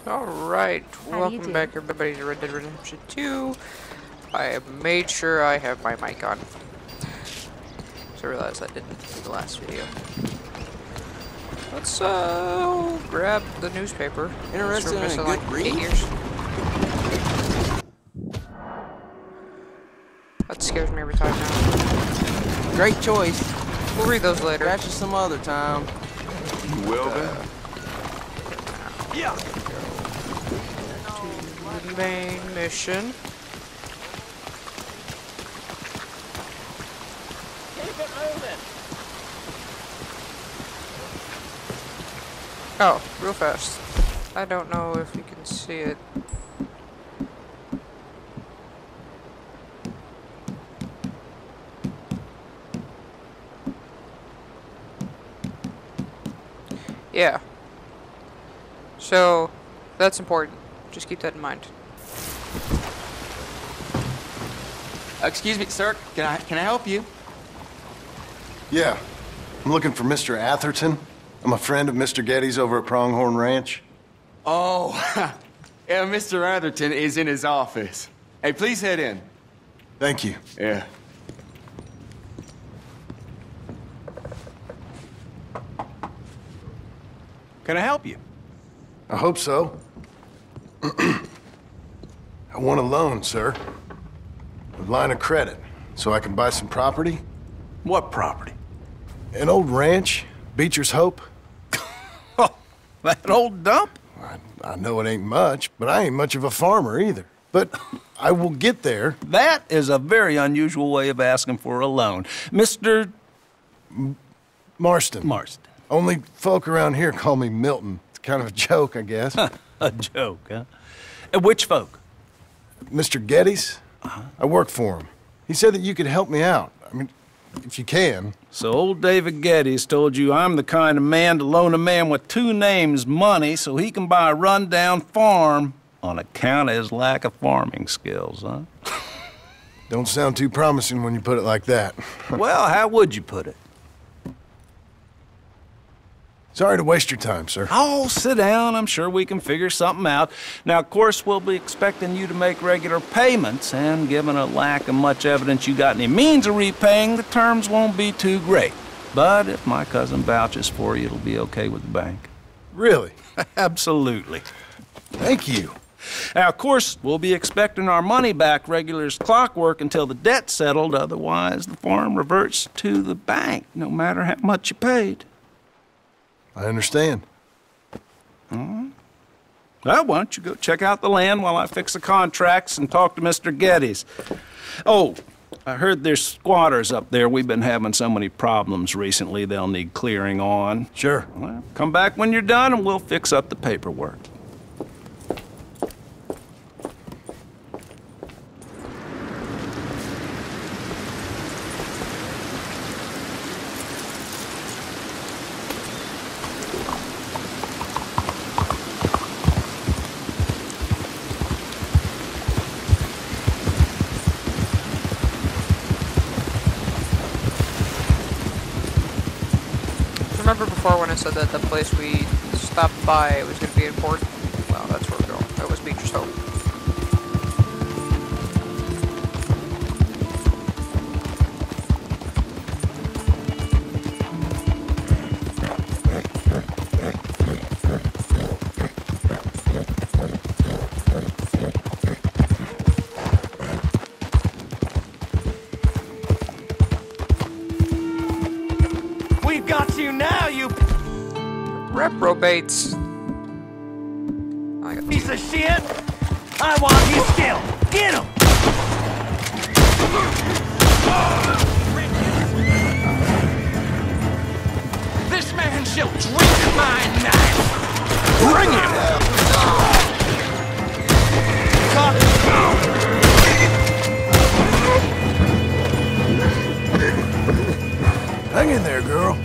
Alright, welcome back everybody to Red Dead Redemption 2. I have made sure I have my mic on. So I realized I didn't in the last video. Let's grab the newspaper. Interested in a good like read? 8 years. That scares me every time now. Great choice. We'll read those later. Catch you some other time. You will then? Yeah. To the main mission. Keep it moving. Oh, real fast. I don't know if you can see it. Yeah. So, that's important. Just keep that in mind. Excuse me, sir. Can I help you? Yeah. I'm looking for Mr. Atherton. I'm a friend of Mr. Getty's over at Pronghorn Ranch. Oh, yeah, Mr. Atherton is in his office. Hey, please head in. Thank you. Yeah. Can I help you? I hope so. I want a loan, sir. A line of credit, so I can buy some property. What property? An old ranch, Beecher's Hope. Oh, that old dump? I know it ain't much, but I ain't much of a farmer either. But I will get there. That is a very unusual way of asking for a loan. Mr. Marston. Marston. Only folk around here call me Milton. It's kind of a joke, I guess. A joke, huh? Which folk? Mr. Getty's? I work for him. He said that you could help me out. I mean, if you can. So old David Geddes told you I'm the kind of man to loan a man with two names money so he can buy a rundown farm on account of his lack of farming skills, huh? Don't sound too promising when you put it like that. Well, how would you put it? Sorry to waste your time, sir. Oh, sit down. I'm sure we can figure something out. Now, of course, we'll be expecting you to make regular payments, and given a lack of much evidence you got any means of repaying, the terms won't be too great. But if my cousin vouches for you, it'll be okay with the bank. Really? Absolutely. Thank you. Now, of course, we'll be expecting our money back regular as clockwork until the debt's settled. Otherwise, the farm reverts to the bank, no matter how much you paid. I understand. Well, why don't you go check out the land while I fix the contracts and talk to Mr. Geddes. Oh, I heard there's squatters up there. We've been having so many problems recently, they'll need clearing on. Sure. Well, come back when you're done and we'll fix up the paperwork. Remember before when I said that the place we stopped by was going to be in port? Well, that's where we're going. That was Beecher's Hope. We've got you now, you Reprobates. I got piece of shit! I want his skill! Get him! This man shall drink my knife! Bring him! Hang in there, girl.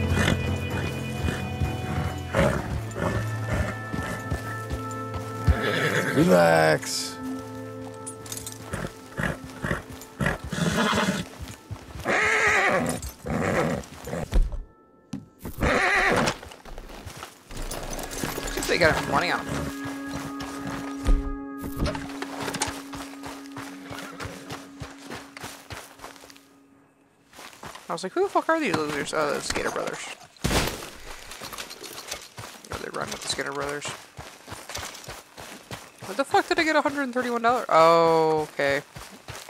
Relax. they got money on them. was like, who the fuck are these losers? Oh, the Skater Brothers. Oh, they run with the Skater Brothers. What the fuck did I get $131? Oh, okay.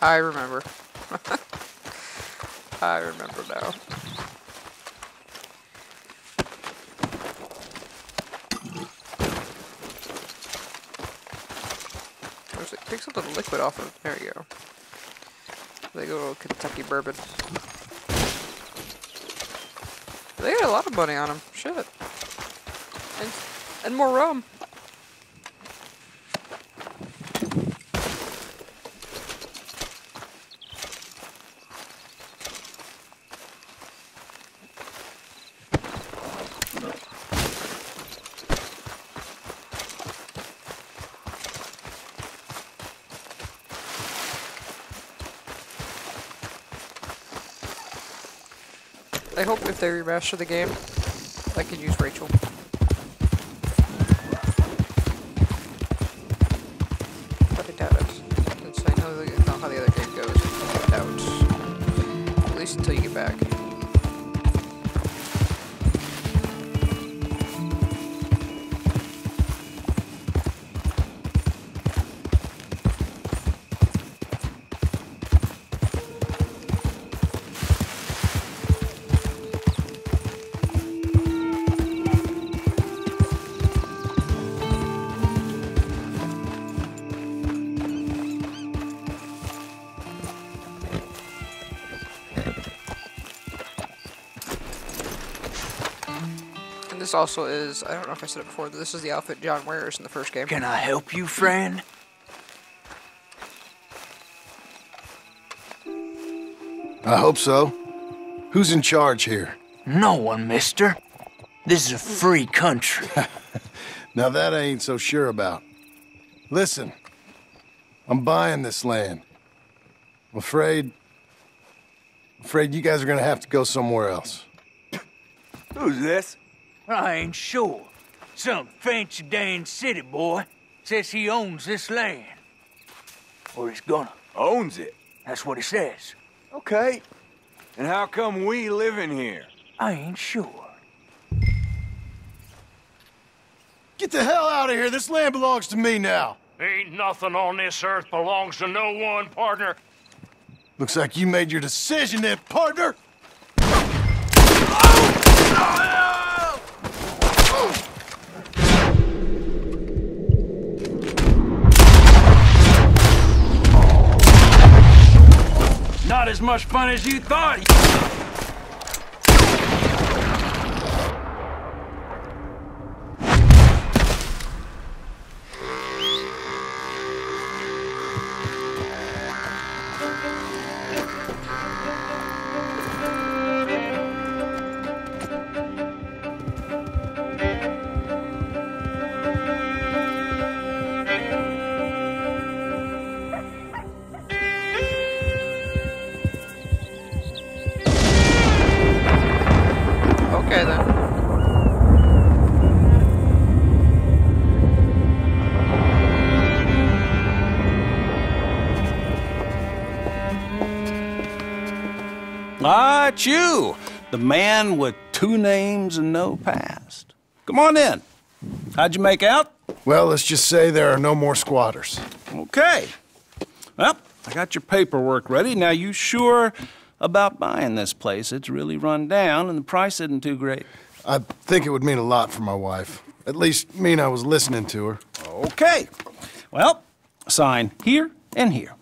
I remember. I remember now. Take some of the liquid off of. There you go. They go to Kentucky bourbon. They got a lot of money on them. Shit. And more rum. I hope if they remaster the game, I can use Rachel. But I doubt it. Since I know that's not how the other game goes. I doubt. At least until you get back. This also is, I don't know if I said it before, but this is the outfit John wears in the first game. Can I help you, friend? I hope so. Who's in charge here? No one, mister. This is a free country. Now that I ain't so sure about. Listen, I'm buying this land. I'm afraid you guys are gonna have to go somewhere else. Who's this? I ain't sure. Some fancy Dan city boy says he owns this land. Or he's gonna. Owns it. That's what he says. Okay. And how come we live in here? I ain't sure. Get the hell out of here! This land belongs to me now! Ain't nothing on this earth belongs to no one, partner. Looks like you made your decision then, partner! Not as much fun as you thought. Okay then. Ah, it's you, the man with 2 names and no past. Come on in. How'd you make out? Well, let's just say there are no more squatters. Okay. Well, I got your paperwork ready. Now, you sure about buying this place? It's really run down, and the price isn't too great. I think it would mean a lot for my wife. At least mean I was listening to her. Okay. Well, sign here and here.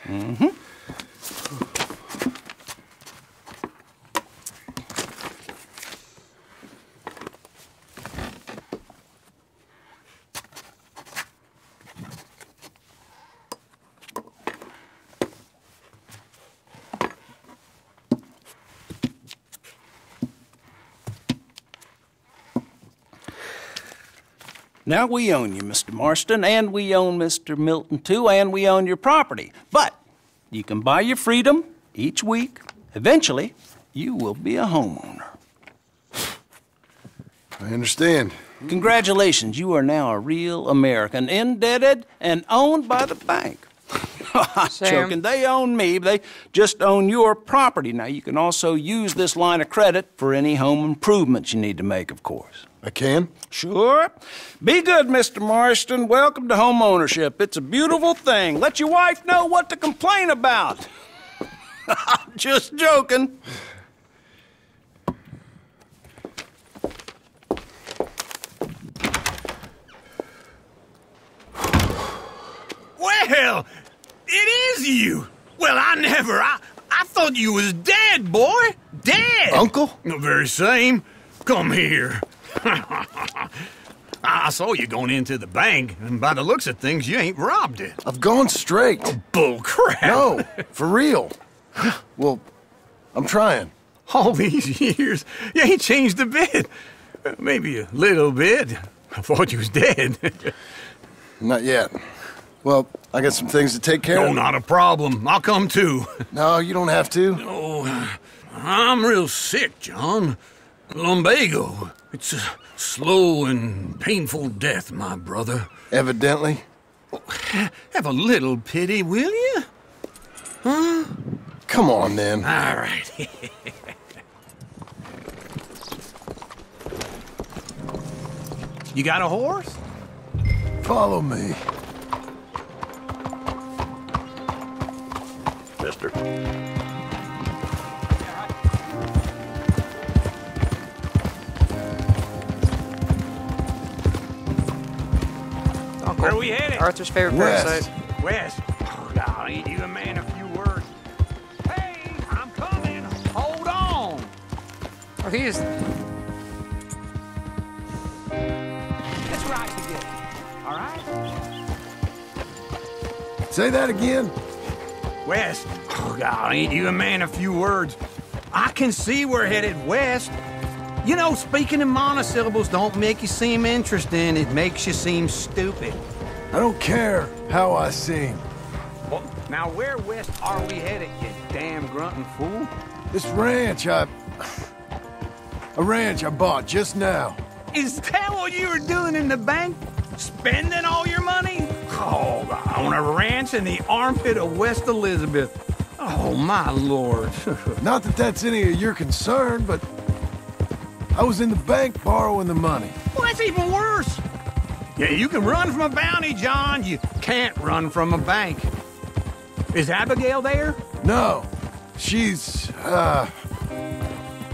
Mm-hmm. Now we own you, Mr. Marston, and we own Mr. Milton, too, and we own your property. But you can buy your freedom each week. Eventually, you will be a homeowner. I understand. Congratulations, you are now a real American, indebted and owned by the bank. I'm joking. They own me. They just own your property. Now, you can also use this line of credit for any home improvements you need to make, of course. I can? Sure. Be good, Mr. Marston. Welcome to home ownership. It's a beautiful thing. Let your wife know what to complain about. I'm just joking. Well, it is you. Well, I thought you was dead, boy. Dead. Uncle? The very same. Come here. I saw you going into the bank, and by the looks of things, you ain't robbed it. I've gone straight. Bull crap. No, for real. Well, I'm trying. All these years, you ain't changed a bit. Maybe a little bit. I thought you was dead. Not yet. Well, I got some things to take care No, of. not a problem. I'll come too. No, you don't have to. Oh, I'm real sick, John. Lumbago. It's a slow and painful death, my brother. Evidently. Have a little pity, will you? Huh? Come on, then. All right. You got a horse? Follow me. Mister. Uncle. Where are we headed? Arthur's favorite West. parasite. West. Oh, now, ain't you a man a few words? Hey, I'm coming. Hold on. Oh, he is. Let's ride together. All right? Say that again. West. Oh, God, ain't you a man a few words? I can see we're headed west. You know, speaking in monosyllables don't make you seem interesting. It makes you seem stupid. I don't care how I seem. Well, now where west are we headed, you damn grunting fool? This ranch I bought just now. Is that what you were doing in the bank? Spending all your money? Oh, on a ranch in the armpit of West Elizabeth. Oh, my lord. Not that that's any of your concern, but I was in the bank borrowing the money. Well, that's even worse. Yeah, you can run from a bounty, John. You can't run from a bank. Is Abigail there? No, she's, her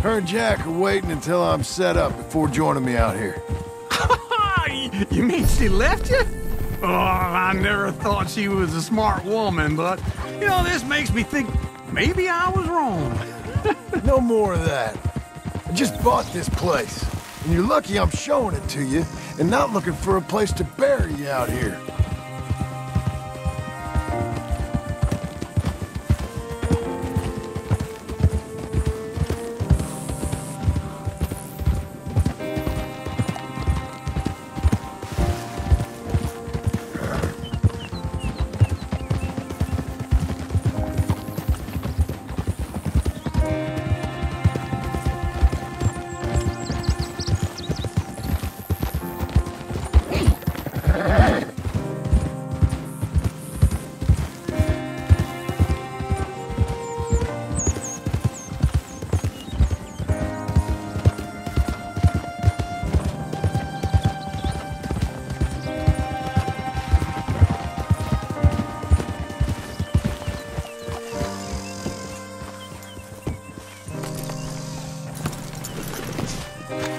and Jack are waiting until I'm set up before joining me out here. You mean she left you? Oh, I never thought she was a smart woman, but, you know, this makes me think maybe I was wrong. No more of that. I just bought this place, and you're lucky I'm showing it to you and not looking for a place to bury you out here.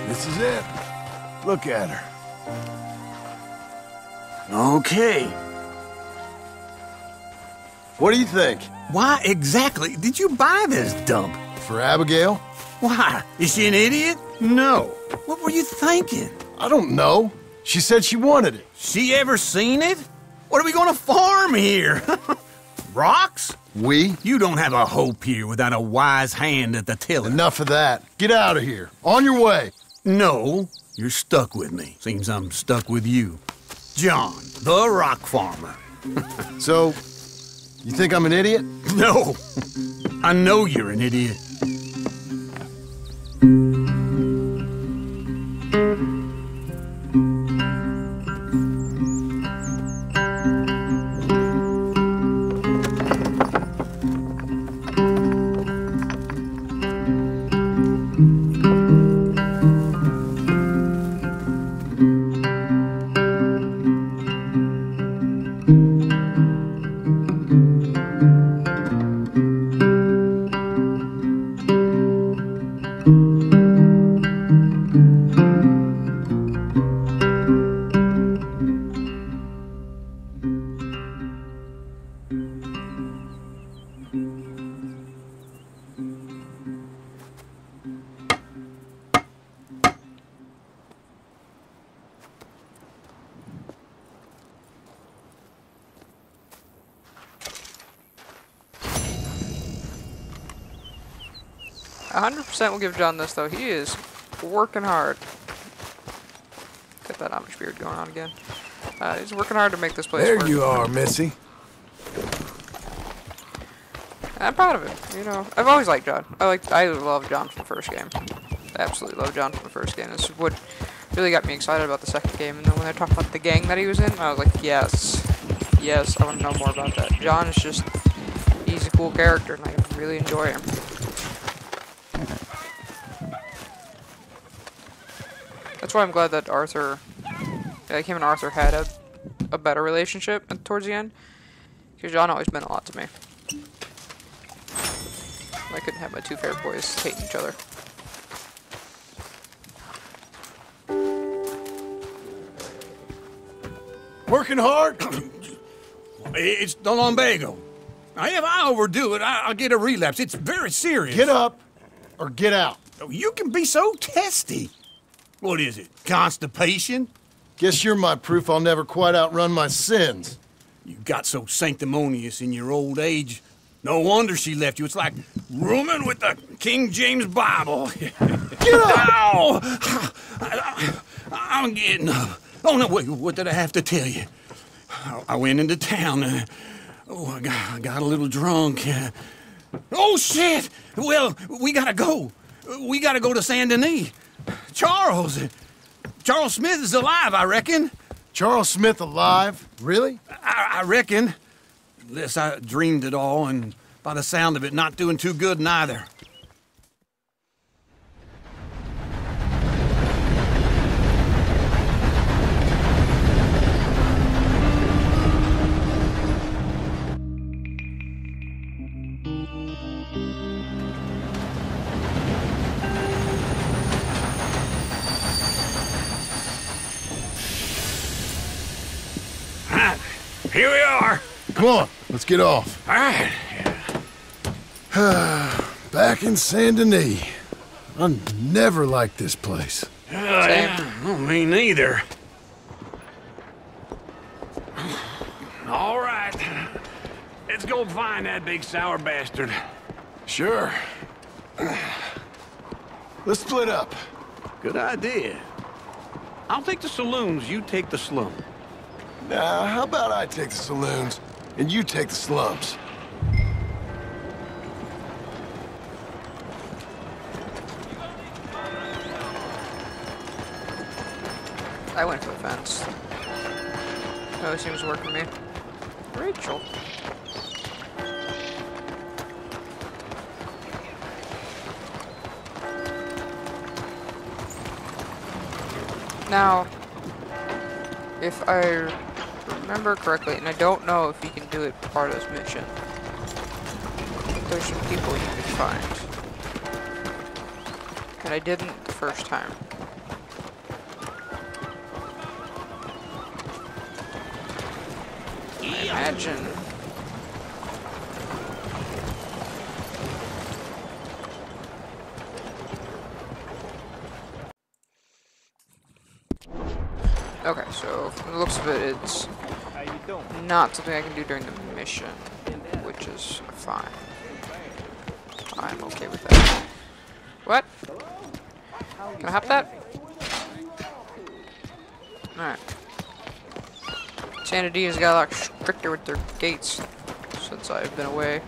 This is it. Look at her. Okay. What do you think? Why exactly did you buy this dump? For Abigail? Why? Is she an idiot? No. What were you thinking? I don't know. She said she wanted it. She ever seen it? What are we gonna farm here? Rocks? We? You don't have a hope here without a wise hand at the tiller. Enough of that. Get out of here. On your way. No, you're stuck with me. Seems I'm stuck with you. John, the rock farmer. So, you think I'm an idiot? No, I know you're an idiot. 100% will give John this, though. He is working hard. Got that Amish beard going on again. He's working hard to make this place work. There you are, Missy. I'm proud of him. You know, I've always liked John. I love John from the first game. I absolutely love John from the first game. This is what really got me excited about the second game. And then when they talked about the gang that he was in, I was like, yes. Yes, I want to know more about that. John is just, he's a cool character, and I really enjoy him. That's why I'm glad that Arthur, like him and Arthur had a better relationship towards the end. Because John always meant a lot to me. I couldn't have my two favorite boys hating each other. Working hard? It's the lumbago. If I overdo it, I'll get a relapse. It's very serious. Get up or get out. You can be so testy. What is it, constipation? Guess you're my proof I'll never quite outrun my sins. You got so sanctimonious in your old age. No wonder she left you. It's like rooming with the King James Bible. Get up! Ow! I'm getting up. Oh, no, wait, what did I have to tell you? I went into town. I got a little drunk. Oh, shit! Well, we gotta go. We gotta go to Saint Denis. Charles Smith is alive, I reckon. Charles Smith alive? Really? I reckon. Unless I dreamed it all, and by the sound of it, not doing too good neither. Here we are. Come on, let's get off. All right. Back in Saint Denis. I never liked this place. Yeah, me neither. All right. Let's go find that big sour bastard. Sure. Let's split up. Good idea. I'll take the saloons, you take the slum. Now, how about I take the saloons and you take the slums? I went for the fence. Always seems to work for me. Rachel. Now, if I remember correctly, and I don't know if you can do it part of this mission, there's some people you can find. And I didn't the first time. I imagine. Okay, so from the looks of it, it's not something I can do during the mission, which is fine. I'm okay with that. What? Can I hop that? Alright. Saint Denis has got a lot stricter with their gates since I've been away.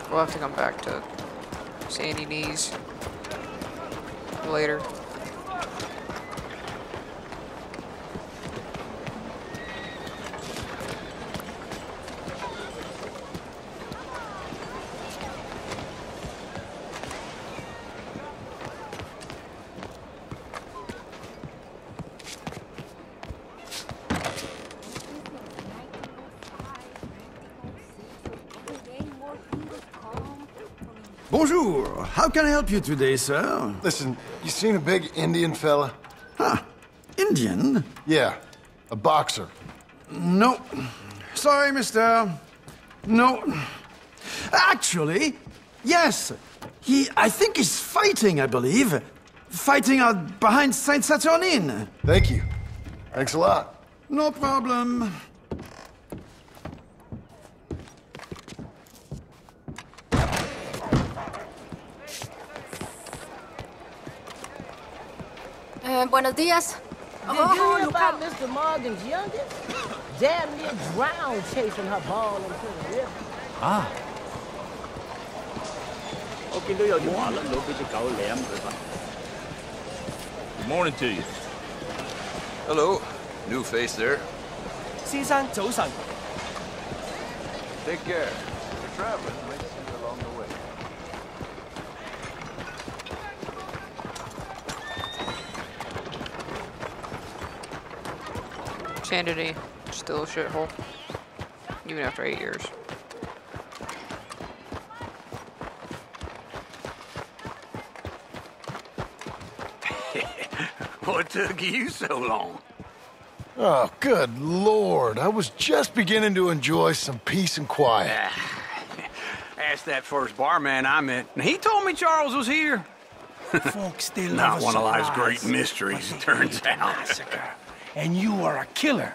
We'll have to come back to Sandy Knees later. Bonjour. How can I help you today, sir? Listen, you seen a big Indian fella? Huh. Indian? Yeah, a boxer. No. Sorry, mister. No. Actually, yes. I think he's fighting, I believe. fighting out behind Saint Saturnin. Thank you. Thanks a lot. No problem. Buenos días. Did you hear about Mr. Morgan's youngest? Damn near drowned chasing her ball into the river. Ah. Good morning to you. Hello. New face there. 先生早晨。 Take care. We're traveling. Might see you along the way. Sanity, still a shithole. Even after 8 years. What took you so long? Oh, good Lord. I was just beginning to enjoy some peace and quiet. Asked that first barman I met, and he told me Charles was here. Folks still Not love a one of life's surprise. great mysteries, it turns out. Massacre. And you are a killer.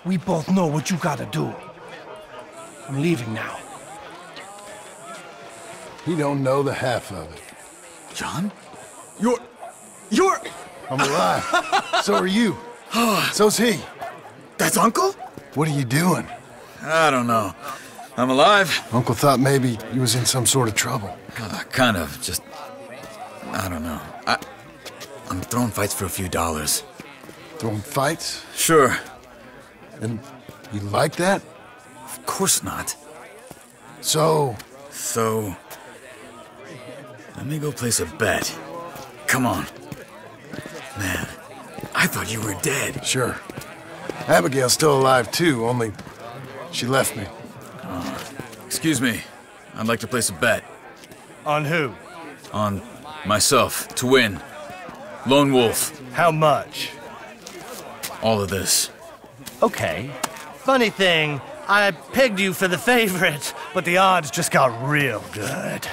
We both know what you gotta do. I'm leaving now. He don't know the half of it. John? You're... I'm alive. So are you. So's he. That's Uncle? What are you doing? I don't know. I'm alive. Uncle thought maybe he was in some sort of trouble. Kind of. Just... I don't know. I'm throwing fights for a few dollars. Throwing fights? Sure. And you like that? Of course not. So... So... Let me go place a bet. Come on. Man, I thought you were dead. Sure. Abigail's still alive, too, only she left me. Excuse me. I'd like to place a bet. On who? On myself, to win. Lone Wolf. How much? All of this. Okay. Funny thing, I pegged you for the favorite, but the odds just got real good.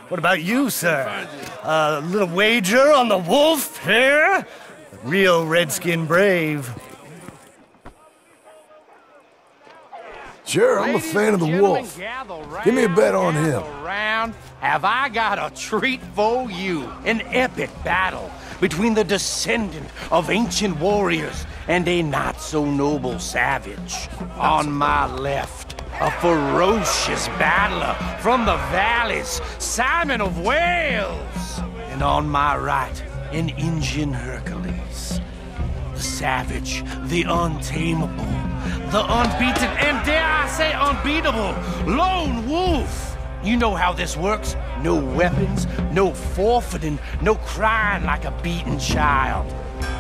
What about you, sir? A little wager on the wolf here? Real redskin brave. Sure, I'm a fan of the wolf. Give me a bet on him. Around, have I got a treat for you? An epic battle between the descendant of ancient warriors and a not-so-noble savage. On my left, a ferocious battler from the valleys, Simon of Wales. And on my right, an Indian Hercules. The savage, the untamable, the unbeaten, and dare I say unbeatable, Lone Wolf. You know how this works. No weapons, no forfeiting, no crying like a beaten child.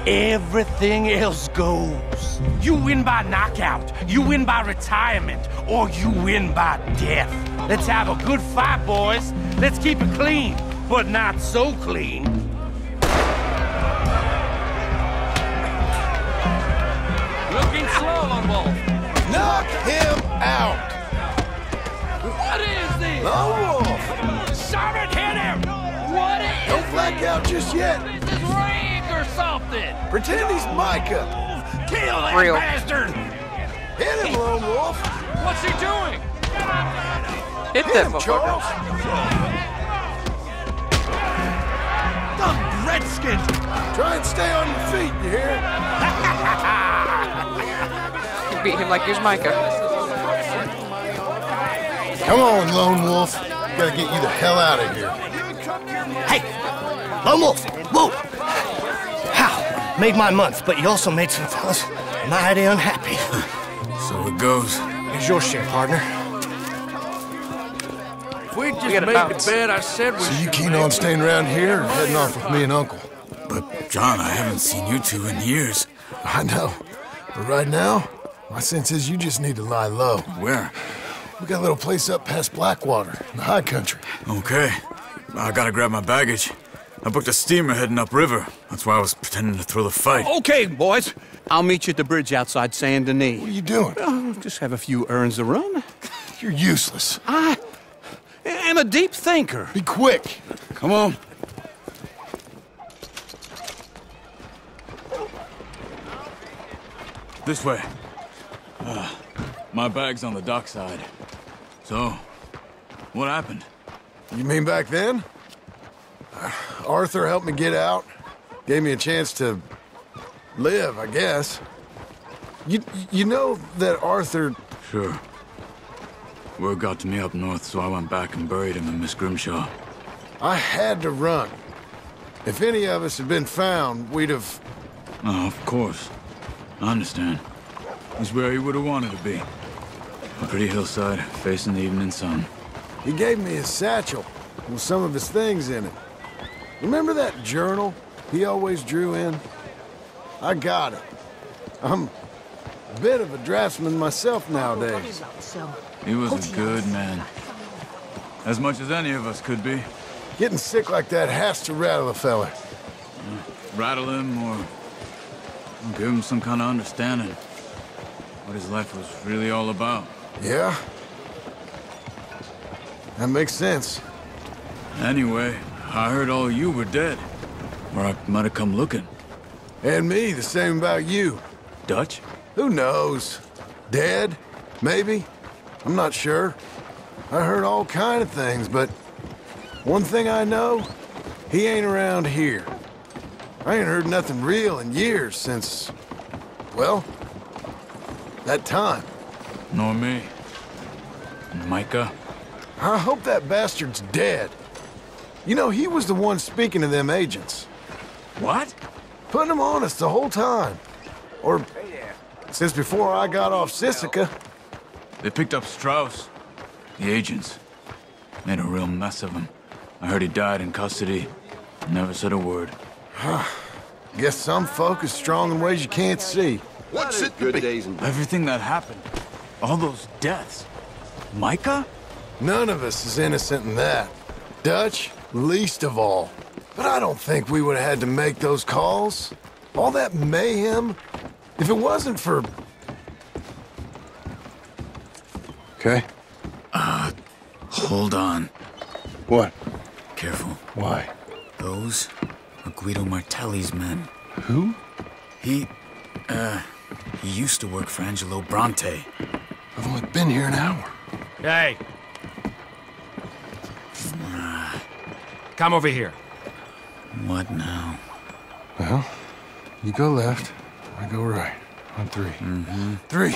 Everything else goes. You win by knockout, you win by retirement, or you win by death. Let's have a good fight, boys. Let's keep it clean, but not so clean. Looking slow, Lone Wolf. Knock him out! What is this? Lone Wolf! Someone hit him! What is Don't black out just yet. this? Is rigged or something? Pretend he's Micah. Kill that Real. bastard! Hit him, Lone Wolf. What's he doing? Hit Hit that him, motherfucker. Charles. Dumb redskins! Try and stay on your feet, you hear? You beat him like he was Micah. Come on, Lone Wolf. Gotta get you the hell out of here. Hey! Lone Wolf! Whoa! How? Made my month, but you also made some fellas mighty unhappy. So it goes. Here's your share, partner. If we just gotta made bounce. the bed, I said we So you should keen make on it. staying around here or heading off with me and Uncle? But, John, I haven't seen you two in years. I know. But right now, my sense is you just need to lie low. Where? We got a little place up past Blackwater, in the high country. Okay. I gotta grab my baggage. I booked a steamer heading upriver. That's why I was pretending to throw the fight. Okay, boys. I'll meet you at the bridge outside Saint Denis. What are you doing? Oh, just have a few errands to run. You're useless. I am a deep thinker. Be quick. Come on. This way. My bag's on the dockside. So, what happened? You mean back then? Arthur helped me get out. Gave me a chance to live, I guess. You know that Arthur... Sure. Word got to me up north, so I went back and buried him in Miss Grimshaw. I had to run. If any of us had been found, we'd have... Oh, of course. I understand. He's where he would have wanted to be. A pretty hillside, facing the evening sun. He gave me his satchel with some of his things in it. Remember that journal he always drew in? I got it. I'm a bit of a draftsman myself nowadays. He was a good man. As much as any of us could be. Getting sick like that has to rattle a fella. Rattle him or give him some kind of understanding. What his life was really all about. Yeah? That makes sense. Anyway, I heard all you were dead. Or I might have come looking. And me, the same about you. Dutch? Who knows? Dead? Maybe? I'm not sure. I heard all kind of things, but one thing I know, he ain't around here. I ain't heard nothing real in years since, well, that time. Nor me. And Micah? I hope that bastard's dead. You know, he was the one speaking to them agents. What? Putting them on us the whole time. Or since before I got off Sisika. They picked up Strauss. The agents. Made a real mess of him. I heard he died in custody. Never said a word. Guess some folk is strong in ways you can't see. What's it good days and Everything that happened. All those deaths. Micah? None of us is innocent in that. Dutch, least of all. But I don't think we would have had to make those calls. All that mayhem. If it wasn't for... Okay. Hold on. What? Careful. Why? Those are Guido Martelli's men. Who? He used to work for Angelo Bronte. I've only been here an hour. Hey. Come over here. What now? Well, you go left, I go right. On three. Mm-hmm. 3.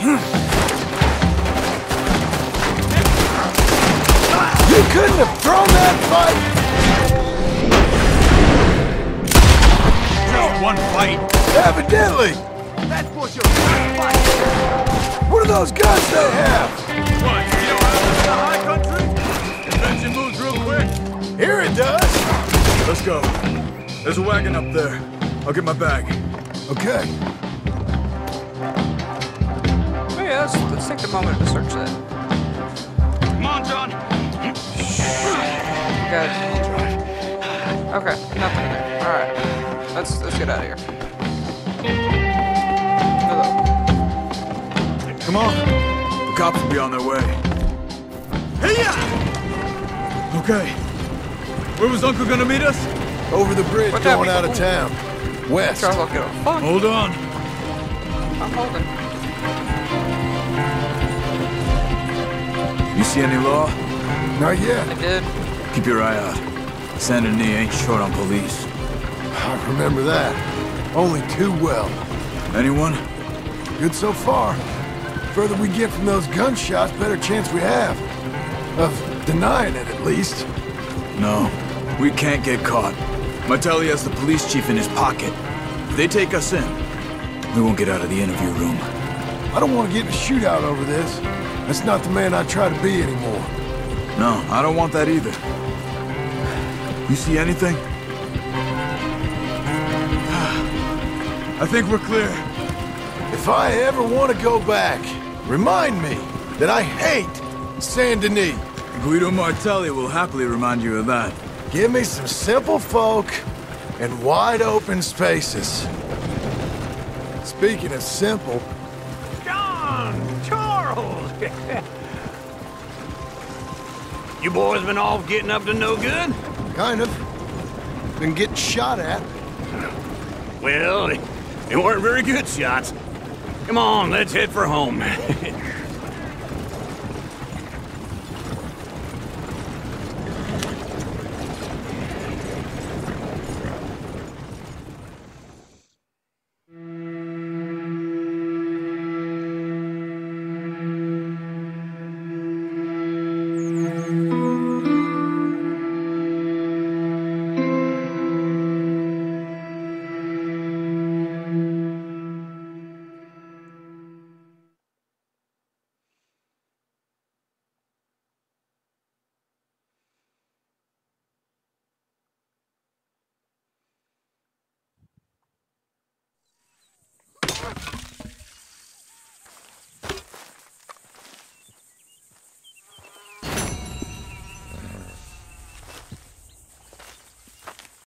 You couldn't have thrown that fight! Just one fight. Evidently! That's what your first fight. What are those guns they have? What, you don't have this in the high country? Convention moves real quick. Here it does! Let's go. There's a wagon up there. I'll get my bag. Okay. Oh yeah, let's take the moment to search that. Come on, John. Got it. Okay, nothing in there. Alright. Let's get out of here. Hello. Come on. The cops will be on their way. Hey-ya! Okay. Where was Uncle gonna meet us? Over the bridge What's going happening? out of town. West. Charles, I'll get a fuck. Hold on. I'm holding. You see any law? Not yet. I did. Keep your eye out. Saint Denis ain't short on police. I remember that. Only too well. Anyone? Good so far. Further we get from those gunshots, better chance we have. Of denying it, at least. No. We can't get caught. Martelli has the police chief in his pocket. If they take us in, we won't get out of the interview room. I don't want to get in a shootout over this. That's not the man I try to be anymore. No, I don't want that either. You see anything? I think we're clear. If I ever want to go back, remind me that I hate Saint Denis. Guido Martelli will happily remind you of that. Give me some simple folk and wide open spaces. Speaking of simple... John! Charles! You boys been off getting up to no good? Kind of. Been getting shot at. Well, they weren't very good shots. Come on, let's head for home.